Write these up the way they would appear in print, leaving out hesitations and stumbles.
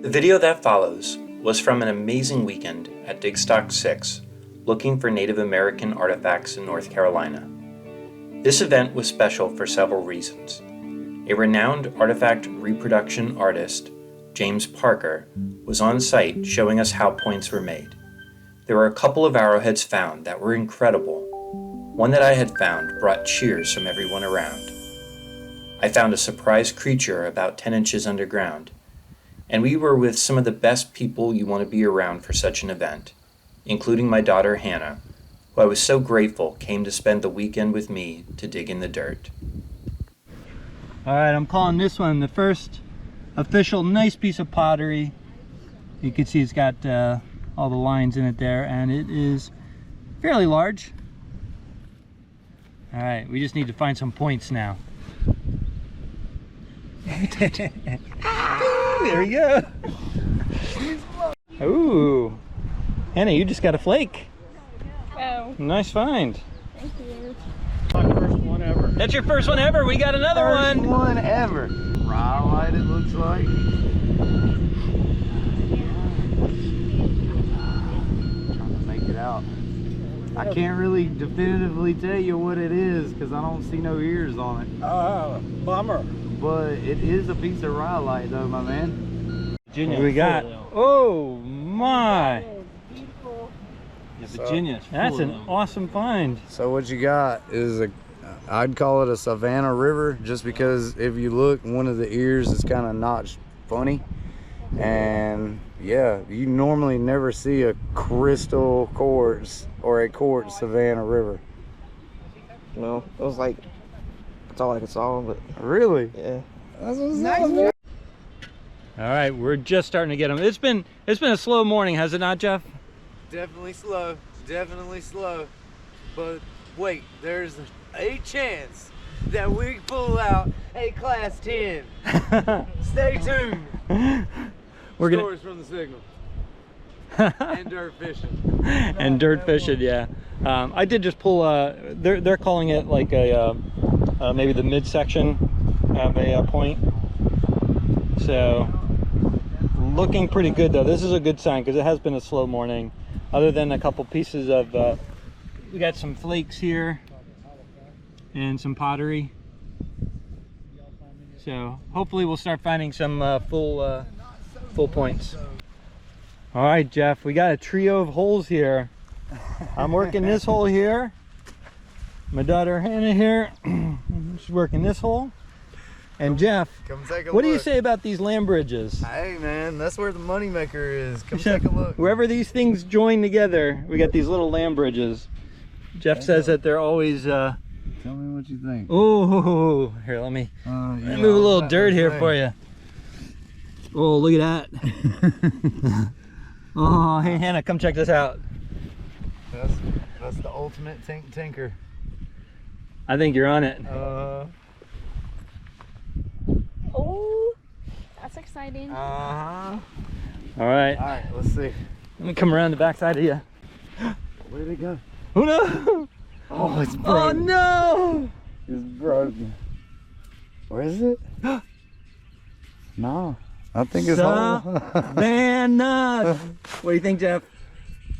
The video that follows was from an amazing weekend at Digstock VI, looking for Native American artifacts in North Carolina. This event was special for several reasons. A renowned artifact reproduction artist, James Parker, was on site showing us how points were made. There were a couple of arrowheads found that were incredible. One that I had found brought cheers from everyone around. I found a surprise creature about 10 inches underground, and we were with some of the best people you want to be around for such an event, including my daughter Hannah, who I was so grateful came to spend the weekend with me to dig in the dirt. All right, I'm calling this one the first official nice piece of pottery. You can see it's got all the lines in it there, and it is fairly large. All right, we just need to find some points now. There we go. Ooh, Hannah, you just got a flake. Oh. Nice find. Thank you. My first one ever. That's your first one ever. We got another First one. one ever. Rhyolite, it looks like. Trying to make it out. I can't really definitively tell you what it is because I don't see no ears on it. Bummer. But it is a piece of rhyolite though, my man. What we got? Oh my! Beautiful. Virginia's That's an full of awesome find. So what you got is I'd call it a Savannah River, just because if you look, one of the ears is kind of notched funny. And yeah, you normally never see a crystal quartz or a quartz Savannah River. No, it was like, that's all I could saw, but Really? yeah. That's what's nice. All right, we're just starting to get them. It's been a slow morning, has it not, Jeff? Definitely slow, definitely slow. But wait, there's a chance that we pull out a class 10. Stay tuned. We're gonna Stories from the signal. And dirt fishing. and dirt fishing, yeah. I did just pull. They're calling it like a maybe the midsection of a point. So looking pretty good though. This is a good sign because it has been a slow morning. Other than a couple pieces of, we got some flakes here and some pottery. So hopefully we'll start finding some full points. All right, Jeff, we got a trio of holes here. I'm working this hole here. My daughter Hannah here, she's working this hole. And Jeff, Come take a what do you look. say about these land bridges? Hey man, that's where the moneymaker is. Come take a look. Wherever these things join together, we got these little land bridges. Jeff says that they're always Tell me what you think. oh, here, let me move a little dirt here for you. Oh, look at that. Oh, hey Hannah, come check this out. That's the ultimate tinker. I think you're on it. Oh, that's exciting. All right, All right, let's see. let me come around the back side of you. Where did it go? Oh no! Oh, it's Oh broken. no! It's broken. Where is it? No, I think it's whole. Savannah. What do you think, Jeff?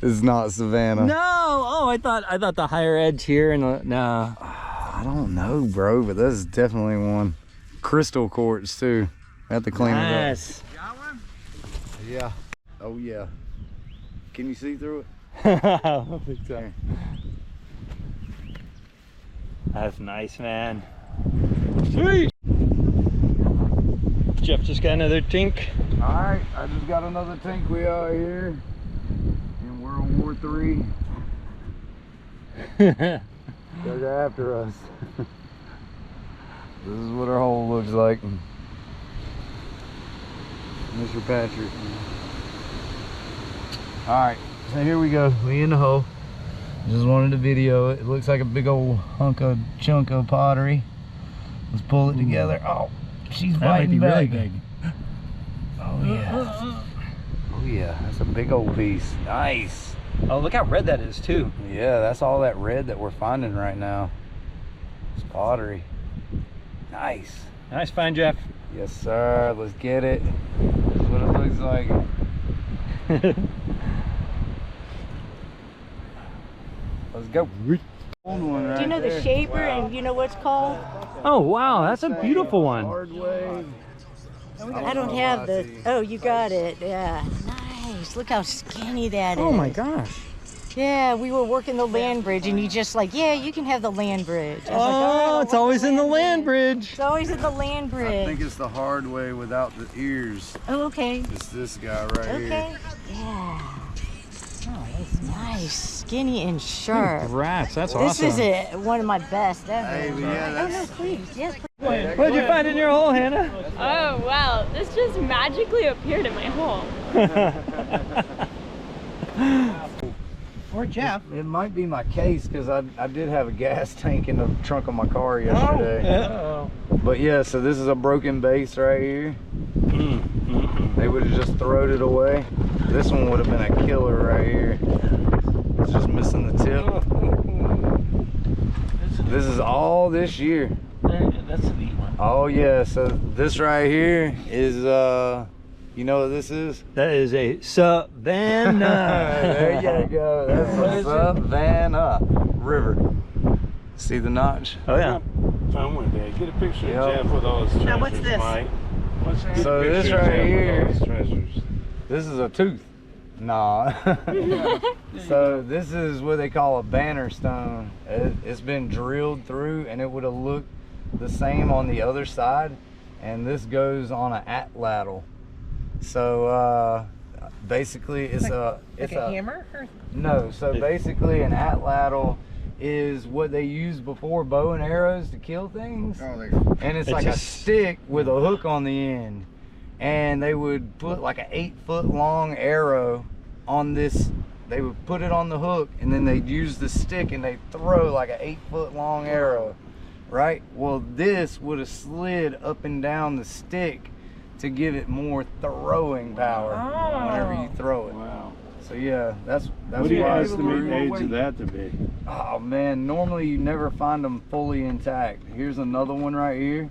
It's not Savannah. No! Oh, I thought the higher edge here and no. I don't know, bro, but that's definitely one. Crystal quartz too. I have to clean it Nice. up. Yeah. Oh yeah. Can you see through it? I think so. That's nice, man. Sweet. Jeff just got another tink. All right, I just got another tank. We are here in World War III. They're after us. This is what our hole looks like. Mr. Patrick. All right, so here we go. We in the hole. Just wanted to video it. It looks like a big old chunk of pottery. Let's pull it together. Oh, she's biting back. Really big. Oh yeah. Oh yeah, that's a big old piece. Nice. Oh, look how red that is too. Yeah, that's all that red that we're finding right now. It's pottery. Nice. Nice find, Jeff. Yes, sir. Let's get it. This is what it looks looks like it. Let's go. Old one right Do you know the there. shaper and you know what's called? Oh wow, that's a beautiful one. Hard wave. I don't have the. Oh, you got it. Yeah. Nice. Look how skinny that is. Oh my gosh. Yeah, we were working the land bridge, and you just like, yeah, you can have the land bridge. I was like, all right, Oh, I'll it's work always in the land bridge. It's always in the land I bridge. think it's the hard way without the ears. Oh, okay. It's this guy right here. Okay. Yeah. Oh, that's nice, skinny and sharp. Congrats, that's This awesome. is it. One of my best ever. Hey, but yeah, Oh that's no, please. Yes. What did you find in your hole, Hannah? Oh wow, this just magically appeared in my hole. Or Jeff. It might be my case because I did have a gas tank in the trunk of my car yesterday. Oh. But yeah, so this is a broken base right here. They would have just thrown it away. This one would have been a killer right here. It's just missing the tip. This is all this year. That's a neat one. Oh yeah, so this right here is you know what this is? That is a Savannah. There you go. That's the Savannah River. See the notch? Oh yeah. Found one there. Get a picture Yep. of Jeff with all his treasures, Now, what's this? Mike. What's that? So Get a this picture of right Jeff with here- all his treasures. This is a tooth. Nah. So this is what they call a banner stone. It's been drilled through and it would have looked the same on the other side. And this goes on an atlatl. So basically it's a hammer? No, so basically an atlatl is what they use before bow and arrows to kill things. And it's like a stick with a hook on the end. And they would put like an 8-foot long arrow on this. They would put it on the hook and then they'd use the stick and they'd throw like an 8-foot long arrow, right? Well, this would have slid up and down the stick to give it more throwing power whenever you throw it. Wow. So yeah, that's What do you why estimate the age of that to be? Oh man, normally you never find them fully intact. Here's another one right here.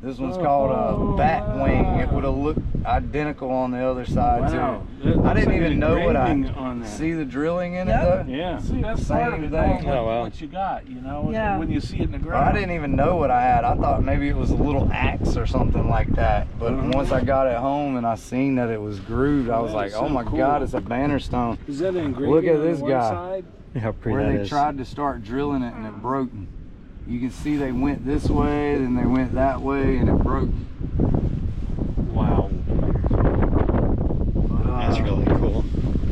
This one's called a bat wing. It would have looked identical on the other side Wow. too. I didn't even know what on that. see the drilling in it though. Yeah. See, that's Same part of it. thing. Knowing Oh, wow. what you got, you know, Yeah. when you see it in the Well, ground. I didn't even know what I had. I thought maybe it was a little axe or something like that. But once I got it home and I seen that it was grooved, I was That like, is oh so my cool. God, it's a banner stone. Is that an engraving Look at on this the one guy. side? How pretty Where that they is. tried to start drilling it and it broke. You can see they went this way, then they went that way, and it broke. Wow. That's really cool.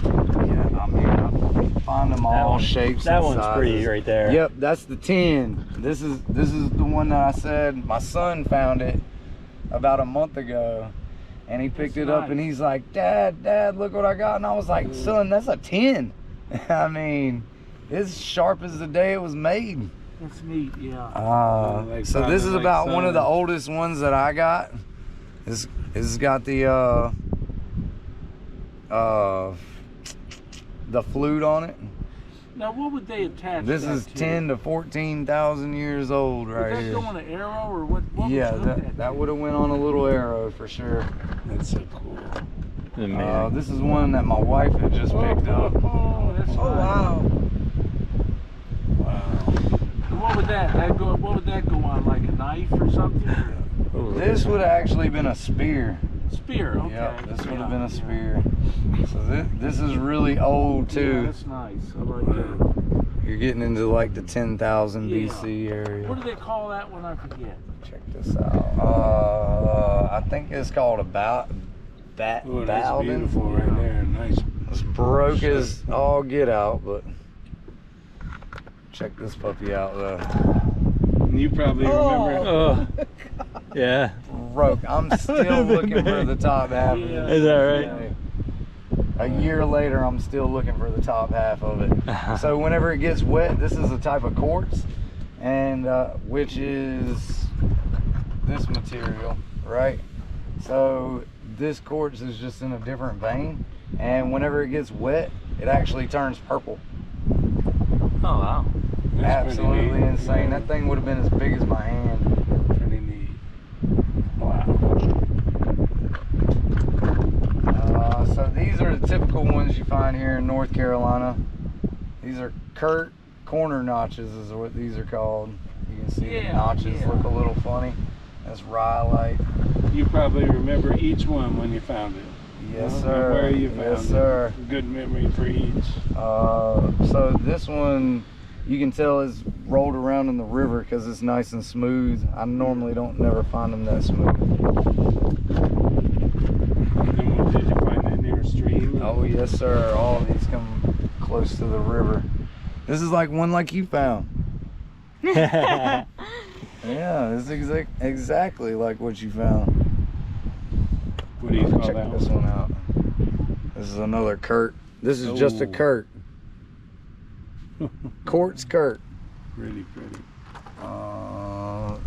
Yeah, I mean, I find them all shapes. That and one's sizes. pretty right there. Yep, that's the 10. This is the one that I said my son found it about a month ago, and he picked it up and he's like, Dad, look what I got, and I was like, son, that's a 10. I mean, it's sharp as the day it was made. That's neat, yeah. Like So this is like about one of the sun. oldest ones that I got. It's got the flute on it. Now, what would they attach This that is to? 10 to 14,000 years old Would right that here. go on an arrow or what? Yeah, would you hook that would have went on a little arrow for sure. That's so cool. Man. This is one that my wife had just picked up. Oh, that's Oh, wow. Wow. And what would that go? What would that go on? Like a knife or something? This would have actually been a spear. Spear. Okay. Yeah, this would have been a spear. So this is really old Yeah, too. that's nice. I like that. You're getting into like the 10,000 Yeah. BC area. What do they call that one? I forget. Check this out. I think it's called a bat Oh, that's Bowden. beautiful right there. Nice. It's broke as all get out, but check this puppy out though. You probably remember. Oh. Yeah. Broke. I'm still looking for the top half of Yeah. it. Is that right? A year later, I'm still looking for the top half of it. So whenever it gets wet, this is a type of quartz, and which is this material, right? So this quartz is just in a different vein, and whenever it gets wet, it actually turns purple. Oh wow. That's pretty Absolutely neat. insane. That thing would have been as big as my hand. Pretty neat. Wow. ones you find here in North Carolina. These are Kurt corner notches is what these are called. You can see the notches look a little funny. That's rhyolite. You probably remember each one when you found it. Yes, And sir. where you found yes, sir. it. Good memory for each. So this one, you can tell is rolled around in the river because it's nice and smooth. I normally never find them that smooth. And did you find that near a stream? Oh yes, sir. All of these come close to the river. This is like one like you found. Yeah, this is exactly like what you found. What do you call Check that this one out. This is another Kurt. This is just a Kurt. Quartz Kurt. Really pretty.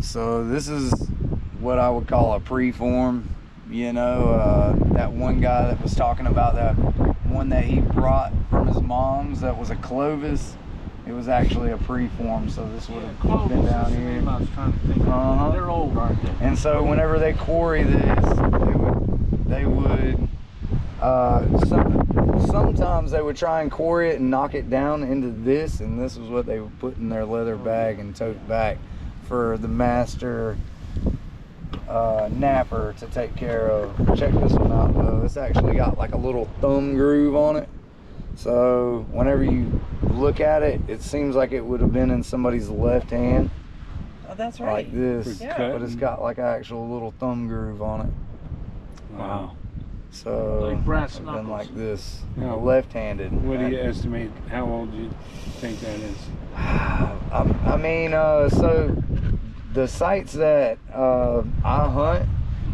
So this is what I would call a preform. You know, that one guy that was talking about that one that he brought from his mom's that was a Clovis. It was actually a preform, so this would have been down here. I was trying to think. They're old, aren't they? And so whenever they quarry this, they would sometimes they would try and quarry it and knock it down into this, and this is what they would put in their leather bag and tote back for the master napper to take care of. Check this one out though. It's actually got like a little thumb groove on it. So whenever you look at it, it seems like it would have been in somebody's left hand. Oh, that's right. Like this. Yeah. But it's got like an actual little thumb groove on it. Wow. So Like brass I've knuckles. been like this, Yeah. left-handed. What do you estimate? How old do you think that is? I mean, so the sites that I hunt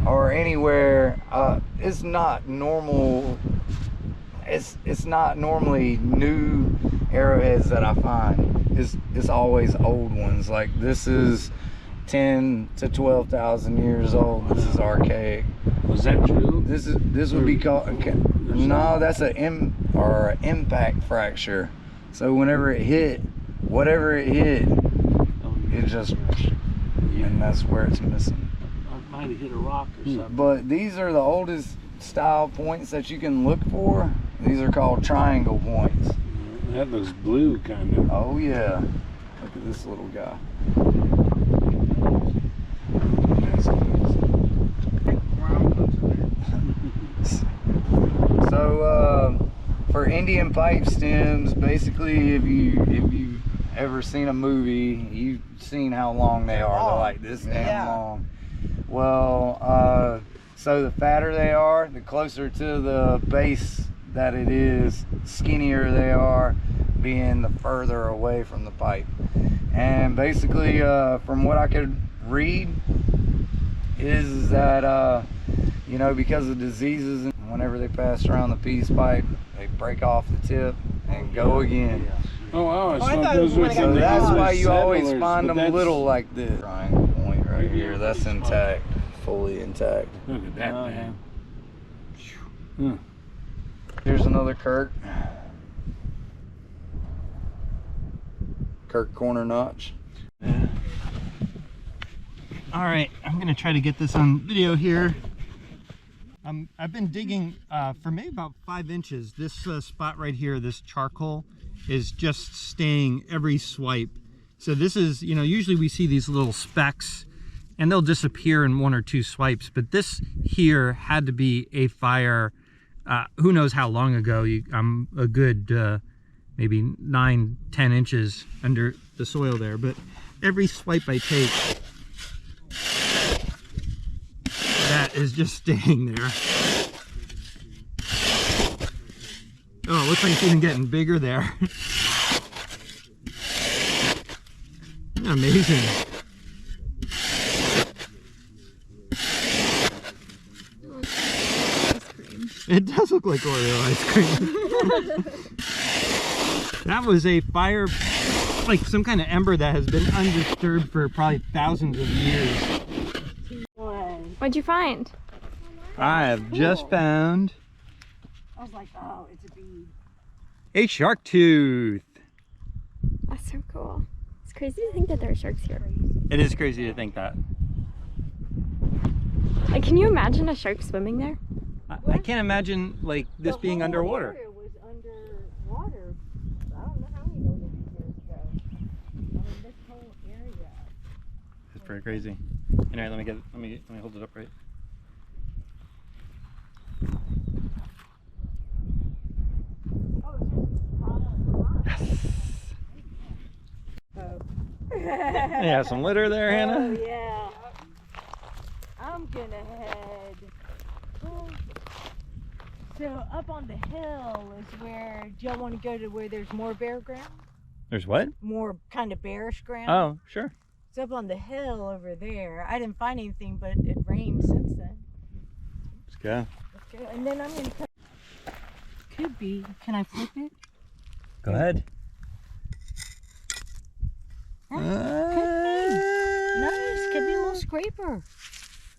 or anywhere, it's not normal. It's not normally new arrowheads that I find. It's always old ones. Like this is 10 to 12,000 years old. This is archaic. Was that true? This would be called no. That's an impact fracture. So whenever it hit, whatever it hit, it just and that's where it's missing. I might have hit a rock or something. But these are the oldest style points that you can look for. These are called triangle points. That looks blue, kind of. Oh yeah. Look at this little guy. So for Indian pipe stems, basically if you've ever seen a movie, you've seen how long they are. They're like this damn long. Well, so the fatter they are, the closer to the base that it is, skinnier they are, being the further away from the pipe. And basically from what I could read is that you know, because of diseases, whenever they pass around the peace pipe, they break off the tip and go again. Oh, I thought thought those were So that's why you always settlers, find but them that's- little like this. Triangle point right here, that's intact, fully intact. Look at that thing. Here's another Kurt. Kurt corner notch. All right, I'm gonna try to get this on video here. I've been digging for maybe about 5 inches. This spot right here, this charcoal, is just staying every swipe. So this is, you know, usually we see these little specks and they'll disappear in 1 or 2 swipes, but this here had to be a fire, who knows how long ago. I'm a good maybe 9-10 inches under the soil there, but every swipe I take, that is just staying there. Oh, it looks like it's even getting bigger there. Amazing. It does look like Oreo ice cream. That was a fire, like some kind of ember that has been undisturbed for probably thousands of years. What'd you find? I have just found I was like, oh, it's a bead. a shark tooth. That's so cool. It's crazy to think that there are sharks here. It is crazy to think that. Like, can you imagine a shark swimming there? I can't imagine like this being underwater. Was pretty crazy. Anyway, let me hold it up right. Yeah, some litter there, Hannah. Oh yeah. I'm gonna head. So up on the hill is where, do y'all want to go to where there's more bare ground? There's what? More kind of bearish ground? Oh, sure. It's up on the hill over there. I didn't find anything, but it rained since then. Let's go. Let's go. And then I'm gonna could be, can I flip it? Go ahead. Could be. Nice. Could be a little scraper.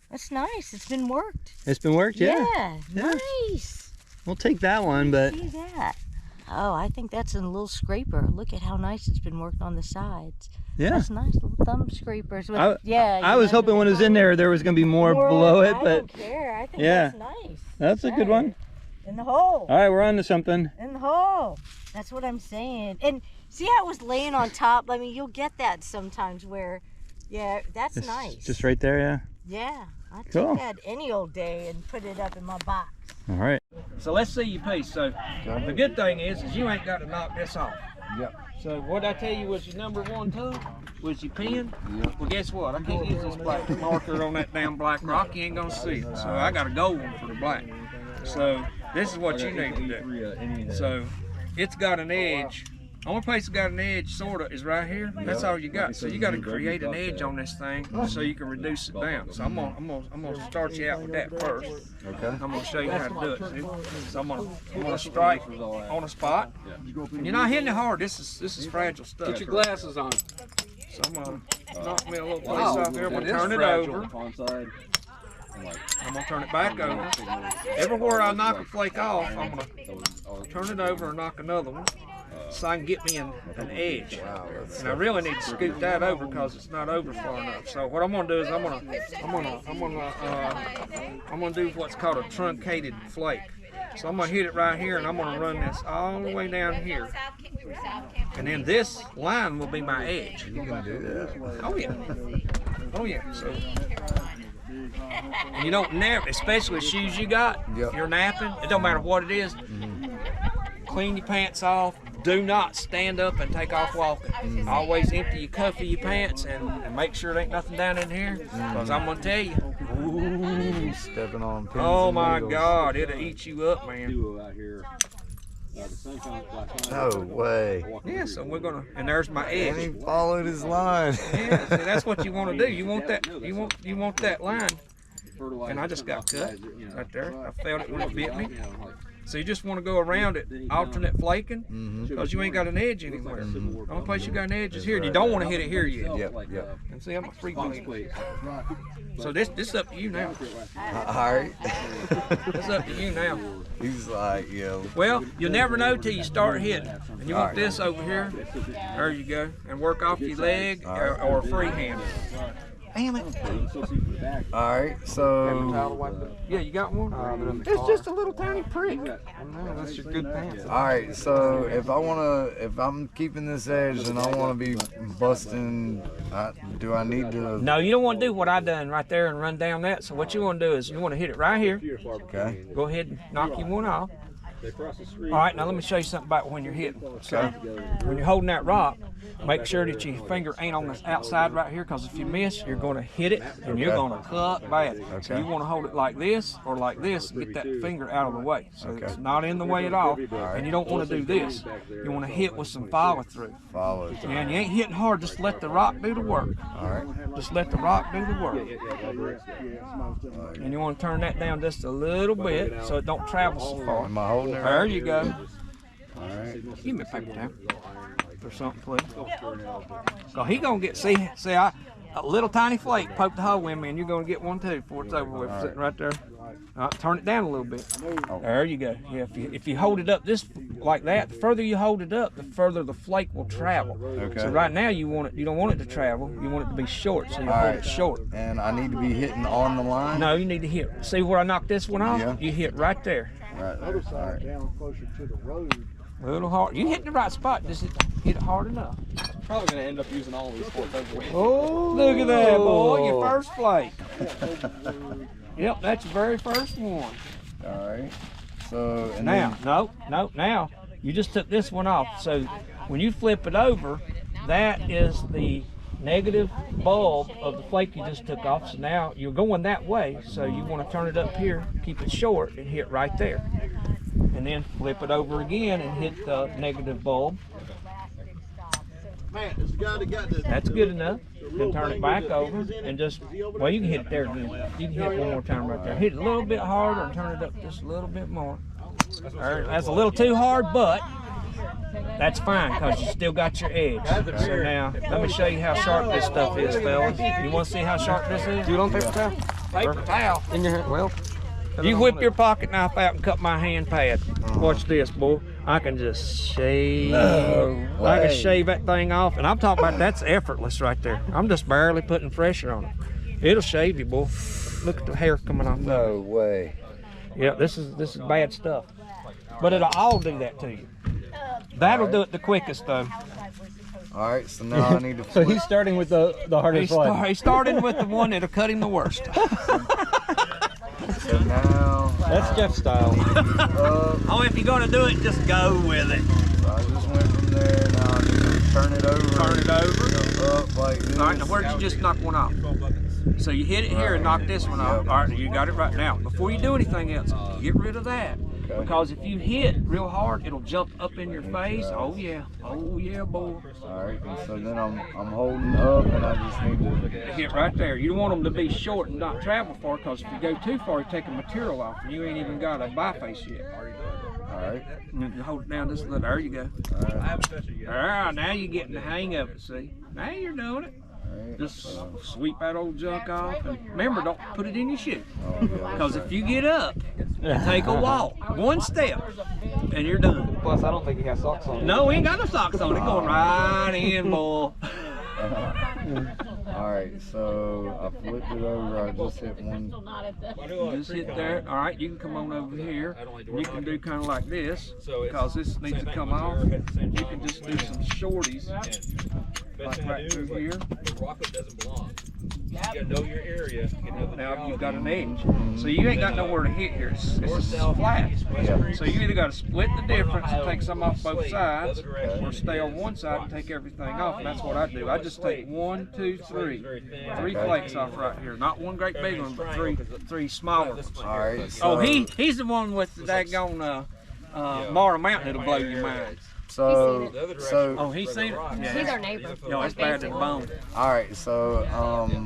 That's nice. It's been worked. It's been worked, yeah. Yeah. Nice. We'll take that one, but See that? Oh, I think that's a little scraper. Look at how nice it's been worked on the sides. yeah. That's nice little thumb scrapers. With, I was hoping when it was in there was going to be more below it, I but don't care. I think yeah. that's nice. That's a good one. In the hole. All right, we're on to something. In the hole. That's what I'm saying. And see how it was laying on top? I mean, you'll get that sometimes where, yeah, that's It's nice. just right there, yeah. Yeah, I Cool. took that any old day and put it up in my box. All right. So let's see your piece. So the good thing is you ain't got to knock this off. Yep. So what I tell you was your number one tool was your pen. Yep. Well, guess what? I can't use this black marker on that damn black rock. You ain't gonna see it. So I got a gold one for the black. So this is what you need to do. So it's got an edge. Only place it's got an edge, sorta, is right here. That's all you got. So you got to create an edge on this thing so you can reduce it down. So I'm gonna start you out with that first. Okay. I'm gonna show you how to do it. See? So I'm gonna strike on a spot. And you're not hitting it hard. This is fragile stuff. Get your glasses on. So I'm gonna knock me a little piece off here. I'm gonna turn it over. I'm gonna turn it back over. Everywhere I knock a flake off, I'm gonna turn it over and knock another one, so I can get me an edge. And I really need to scoot that over because it's not over far enough. So what I'm gonna do is I'm gonna do what's called a truncated flake. So I'm gonna hit it right here, and I'm gonna run this all the way down here. And then this line will be my edge. You can do that. Oh yeah. Oh yeah. So. And you don't never, especially the shoes you got, Yep. you're napping, it don't matter what it is, clean your pants off. Do not stand up and take off walking. Always empty your cuff of your pants and make sure there ain't nothing down in here, because I'm going to tell you, Ooh, stepping on pins oh and my needles. God, it'll eat you up, man. No way. Yeah, so we're going to, and there's my And he edge. followed his line. Yeah, see, that's what you want to do. You want that line. And I just got cut right there. I felt it when it bit me. So you just want to go around it, alternate flaking, because you ain't got an edge anywhere. The only place you got an edge is here. You don't want to hit it here yet. Yep. And see, I'm a free blade. So this is up to you now. All right. It's up to you now. He's like, yo. Well, you'll never know till you start hitting. And you want this over here. There you go. And work off your leg or a free hand. Damn it. All right, so. Yeah, you got one? It's just a little tiny prick. I know, that's your good pants. All right, so if I'm keeping this edge and I want to be busting, do I need to? No, you don't want to do what I done right there and run down that. So what you want to do is you want to hit it right here. Okay. Go ahead and knock you one off. All right, now let me show you something about when you're hitting. So when you're holding that rock, make sure that your finger ain't on this outside right here, because if you miss, you're going to hit it and you're going to cut bad. So you want to hold it like this or like this and get that finger out of the way. So it's not in the way at all. And you don't want to do this. You want to hit with some follow through. Follow. Yeah, and you ain't hitting hard, just let the rock do the work. All right. Just let the rock do the work. And you want to turn that down just a little bit so it don't travel so far. Am I holding it? There you go. All right. Give me a paper towel or something, please. So he gonna get, see, a little tiny flake poked the hole in me, and you're gonna get one too before it's over with. Sitting right there. All right, turn it down a little bit. There you go. Yeah, if you hold it up this like that, the further you hold it up, the further the flake will travel. Okay. So right now you don't want it to travel. You want it to be short, so you hold it short. And I need to be hitting on the line? No, you need to hit. See where I knocked this one off? Yeah. You hit right there. Right there. All right. A little hard. You hit the right spot. Just hit it hard enough. probably gonna end up using all these for it. Oh, look at that, boy! Your first flake. Yep, that's your very first one. All right. So and Now, then, now you just took this one off. So when you flip it over, that is the negative bulb of the flake you just took off. So now you're going that way. So you want to turn it up here, keep it short, and hit right there. And then flip it over again and hit the negative bulb. That's good enough. Then turn it back over and just, well, you can hit it there. You can hit it one more time right there. Hit it a little bit harder and turn it up just a little bit more. That's a little too hard, but that's fine because you still got your edge. So now, let me show you how sharp this stuff is, fellas. You want to see how sharp this is? Do it on paper towel. Paper towel. In your hand. Well, You whip your pocket knife out and cut my hand pad. Watch this, boy. I can just shave. I can shave that thing off, and I'm talking about that's effortless right there. I'm just barely putting pressure on it. It'll shave you, boy. Look at the hair coming off. no way. Yeah, this is bad stuff. But it'll all do that to you. That'll do it the quickest, though. All right, so now I need to So flip. he's starting with the hardest one. He started with the one that'll cut him the worst. So now That's Jeff's style. Oh, if you're gonna do it, just go with it. I just went from there. Now I need to turn it over. Turn it over. Go up like this. All right, now where'd you just knock one off? So you hit it here and knock this one off. All right, you got it right now. Before you do anything else, get rid of that. Because if you hit real hard, it'll jump up in your face. Oh yeah, boy. All right, and so then I'm holding up, and I just need to. Hit right there. You don't want them to be short and not travel far, because if you go too far, you take the material off, and you ain't even got a biface yet. All right. You hold it down just a little. There you go. All right, now you're getting the hang of it. See, now you're doing it. Just sweep that old junk off, and remember, don't put it in your shoe. Because if you get up and take a walk, one step, and you're done. plus I don't think he has socks on. No, we ain't got no socks on. It's going right in, boy. All right, so I flipped it over. I just hit one. Just hit there. All right, you can come on over here. You can do kind of like this, because this needs to come off. You can just do some shorties, like right through here. Rocket doesn't belong. You gotta know your area. Now you've got an edge, so you ain't got nowhere to hit here. It's just flat. So you either got to split the difference and take some off both sides, or stay on one side and take everything off. And that's what I do. I just take 1, 2, 3, 3 flakes off right here. Not one great big one, but three smaller ones. All right. Oh, So, he's the one with the daggone Mara Mountain that'll blow your mind. So, Oh, he's seen it? Yeah. He's our neighbor. Yo, it's bad to the bone. all right. So,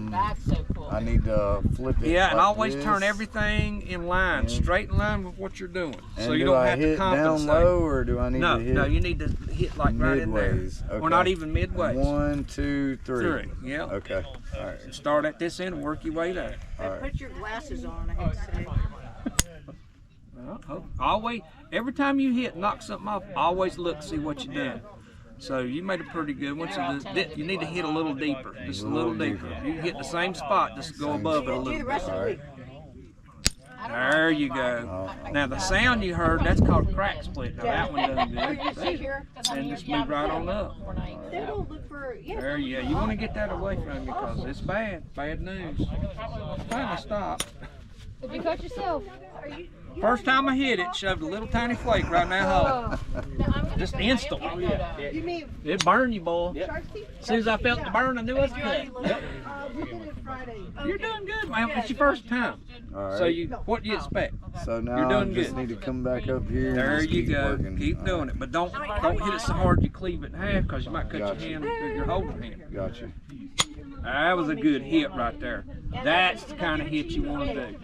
That's so cool. I need to flip it. Yeah, and like always this. turn everything in line, straight in line with what you're doing. And So you do don't I have hit to compensate. down low, or do I need No, to hit? no, you need to hit like right in there. midways? Or Okay. not even midways. 1, 2, 3. 3, yeah. Okay. All right. Start at this end and work your way there. All right. Put your glasses on, I hate to say. Always, every time you hit, knock something off, always look, see what you're doing. So you made a pretty good one. So you need to hit a little deeper, just a little deeper. You can hit the same spot, just go above it a Do the little rest bit. of the week. There you go. Now the sound you heard, that's called crack split. Now that one doesn't good. Sit here. And just move right on up. They don't look for, yeah. There, yeah. You want to get that away from you because it's bad news. I finally stopped. Did you cut yourself? First time I hit it, shoved a little tiny flake right in that hole. Just instant. You mean It burned you, boy. shark teeth? As soon as I felt the burn, I knew it was cut. We did it Friday. You're doing good, man. It's your first time. All right. So what do you expect? So now You're I doing just good. need to come back up here. and There just you keep go. Working. Keep All doing it, but don't hit it so hard you cleave it in half because you might cut Gotcha. your hand with your holding hand. right. Gotcha. That was a good hit right there. That's the kind of hit you want to do.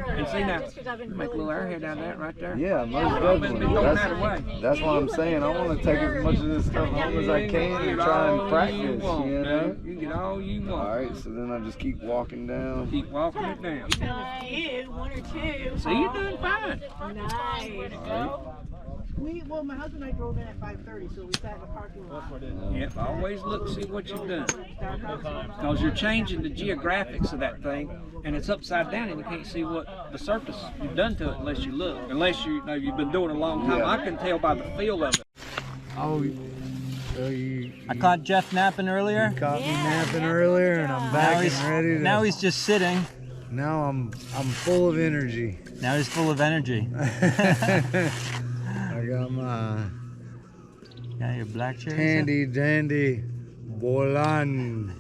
And see now, make a little arrowhead out of that right there. Yeah, most I've been definitely. throwing that away. That's what I'm saying. I want to take as much of this stuff home as I can and try and practice. You want, You know. dude. You get all you want. All right. So then I just keep walking down. Keep walking it down. You, 1 or 2. See, you're doing fine. Nice. Well, my husband and I drove in at 5:30, so we sat in the parking lot. Yep, always look, see what you've done. Because you're changing the geographics of that thing, and it's upside down, and you can't see what the surface you've done to it unless you look. Unless you've been doing it a long time. Yeah. I can tell by the feel of it. Oh, So I caught Jeff napping earlier. you caught me napping earlier, and I'm back and ready to. Now he's just sitting. Now I'm full of energy. Now he's full of energy. I got my Got your black cherry. handy dandy Bolan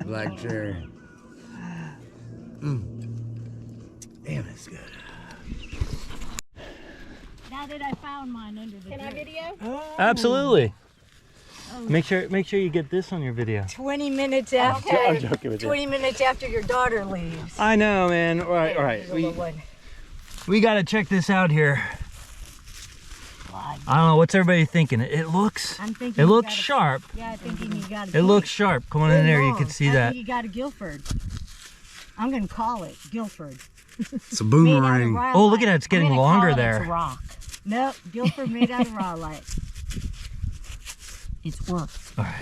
black cherry. Damn, it's good. Now that I found mine under the. Can I video? Absolutely. Make sure you get this on your video. 20 minutes after. I'm joking with you. 20 minutes after your daughter leaves. I know, man. All right. We gotta check this out here. I don't know. What's everybody thinking? It looks. I'm thinking. It looks sharp. Yeah, I'm thinking you got. It looks sharp. Come on in there. You can see that. You got a Guilford. I'm gonna call it Guilford. It's a boomerang. Oh, look at that. It's getting longer there. It's a rock. Nope, Guilford made out of rhyolite. It's work. All right.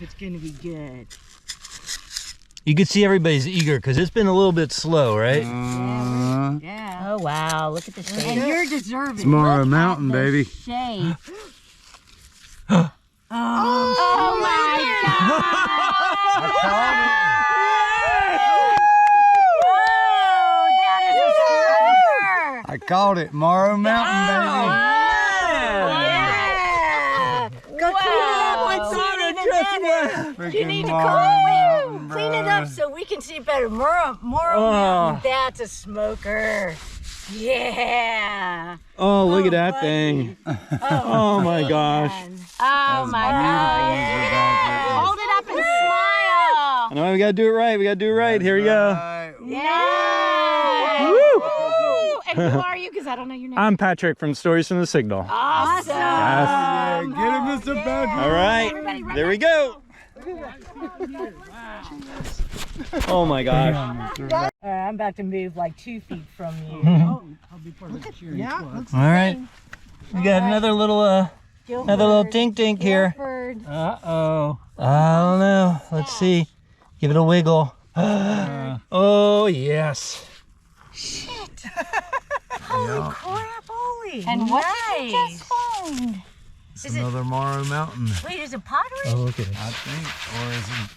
It's gonna be good. You can see everybody's eager because it's been a little bit slow, right? Yeah. Oh wow, look at the shape. And you're deserving. Tomorrow Mountain, baby. Shape. Oh my God! I called it Morrow Mountain, baby. Yeah! Go clean it up once you need to clean it up so we can see better. Morrow Mountain, that's a smoker. Yeah. Oh, look at that thing. Oh my gosh. Oh my God. Yeah. Hold it up and smile. I know we gotta do it right. We gotta do it right. Here we go. Yeah. Woo! And who are you? Because I don't know your name. I'm Patrick from Stories from the Signal. Awesome. Yes. Get it, Mr. Patrick. All right. There we go. Oh my gosh. I'm about to move like 2 feet from you. All right. We got another little tink tink here. Uh-oh. I don't know. Let's see. Give it a wiggle. Oh, yes. Shit. Holy crap, holy. And what did you just find? It's another Morrow Mountain. Wait, is it pottery? Oh, look at it. I think, or is it?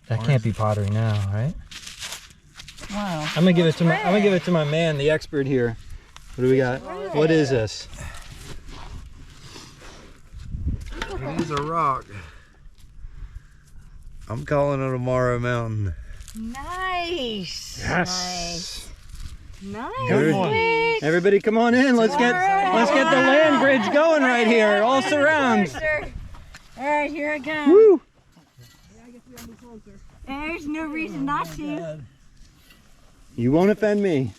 That can't be pottery now, right? Wow. I'm gonna give it to my man, the expert here. What do we got? What is this? It is a rock. I'm calling it a Morrow Mountain. Nice. Yes. Nice. Good one. Everybody come on in. Let's get the land bridge going right here. All surround. All right, here I go. Woo. There's no reason not to. You won't offend me.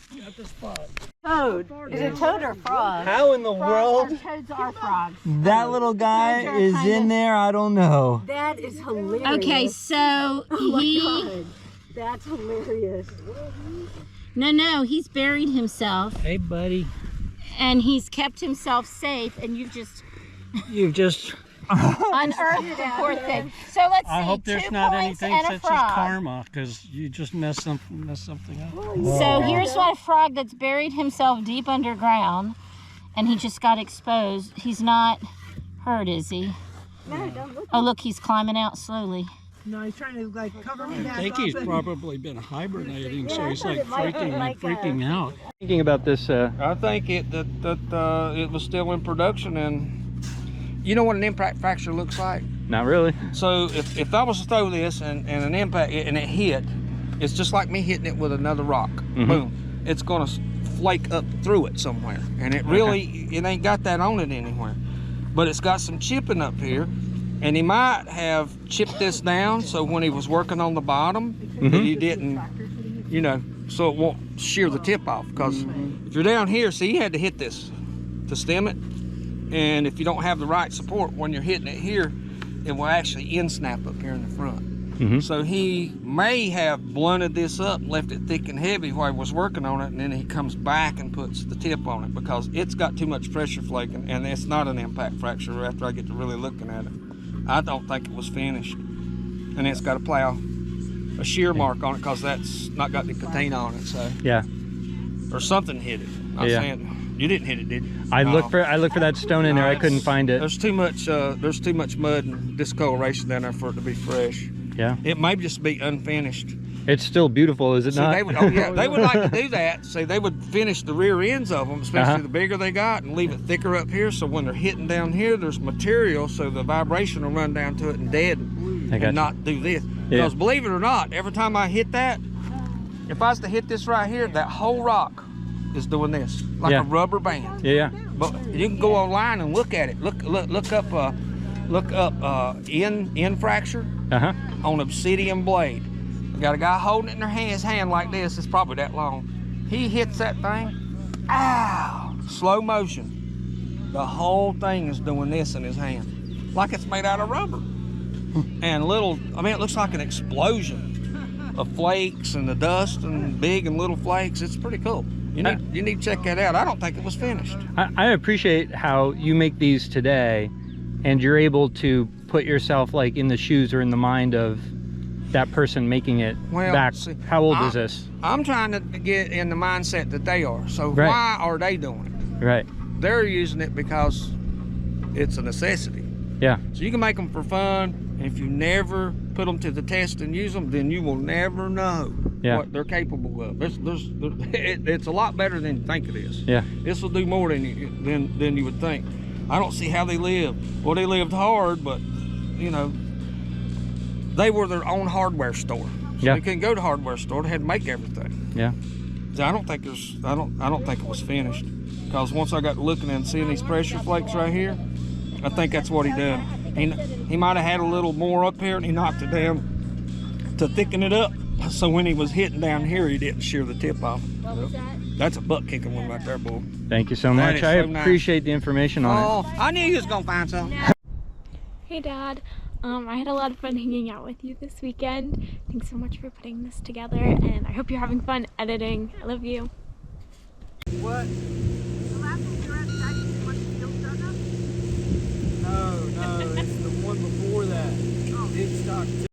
Toad. Is it toad or frog? How in the world? Toads are frogs. That little guy is in there. I don't know. That is hilarious. Okay, so God. That's hilarious. No, he's buried himself Hey, buddy. and he's kept himself safe, and you've just unearthed the poor thing. So let's see. I hope there's 2 not points anything and a such frog. as karma, because you just messed something up. So here's a frog that's buried himself deep underground, and he just got exposed. He's not hurt, is he? No, don't look. Oh, look, he's climbing out slowly. No, he's trying to like cover me. I think he's probably been hibernating, so he's like like freaking out. Thinking about this. I think it was still in production, and you know what an impact fracture looks like. Not really. So if I was to throw this and an impact and it hit, it's just like me hitting it with another rock. Boom, it's gonna flake up through it somewhere, and it really it ain't got that on it anywhere, but it's got some chipping up here. And he might have chipped this down so when he was working on the bottom that he didn't, you know, so it won't shear the tip off. Because if you're down here, see, he had to hit this to stem it. And if you don't have the right support when you're hitting it here, it will actually end snap up here in the front. So he may have blunted this up, left it thick and heavy while he was working on it, and then he comes back and puts the tip on it because it's got too much pressure flaking, and it's not an impact fracture after I get to really looking at it. I don't think it was finished. And it's got a plow, a shear mark on it because that's not got the patina on it, so. Yeah. Or something hit it. I'm saying. You didn't hit it, did you? I No. looked for that stone in there. I couldn't find it. There's too much mud and discoloration down there for it to be fresh. Yeah. It may just be unfinished. It's still beautiful, is it See, not? they would, oh yeah, they would like to do that. See, they would finish the rear ends of them, especially the bigger they got, and leave it thicker up here. So when they're hitting down here, there's material, so the vibration will run down to it and deaden, and not do this. Because believe it or not, every time I hit that, if I was to hit this right here, that whole rock is doing this, like a rubber band. Yeah. But you can go online and look at it. Look up end fracture on obsidian blade. You got a guy holding it in his hand like this. It's probably that long. He hits that thing. Ow! Slow motion. The whole thing is doing this in his hand, like it's made out of rubber. And it looks like an explosion of flakes and the dust and big and little flakes. It's pretty cool. You need to check that out. I don't think it was finished. I appreciate how you make these today, and you're able to put yourself like in the shoes or in the mind of that person making it back. See, how old is this? I'm trying to get in the mindset that they are. So why are they doing it? Right. They're using it because it's a necessity. Yeah. So you can make them for fun. And if you never put them to the test and use them, then you will never know what they're capable of. It's a lot better than you think it is. Yeah. This will do more than you would think. I don't see how they live. Well, they lived hard, but you know, they were their own hardware store. So they couldn't go to a hardware store. They had to make everything. Yeah. So I don't think it was finished. Because once I got looking and seeing these pressure flakes right here, I think that's what he done. He might have had a little more up here and he knocked it down to thicken it up. So when he was hitting down here, he didn't shear the tip off. What was that? That's a butt kicking one right there, boy. Thank you so much. I appreciate the information on it. Oh, I knew you was gonna find something. Hey Dad, I had a lot of fun hanging out with you this weekend. Thanks so much for putting this together, and I hope you're having fun editing. I love you. What?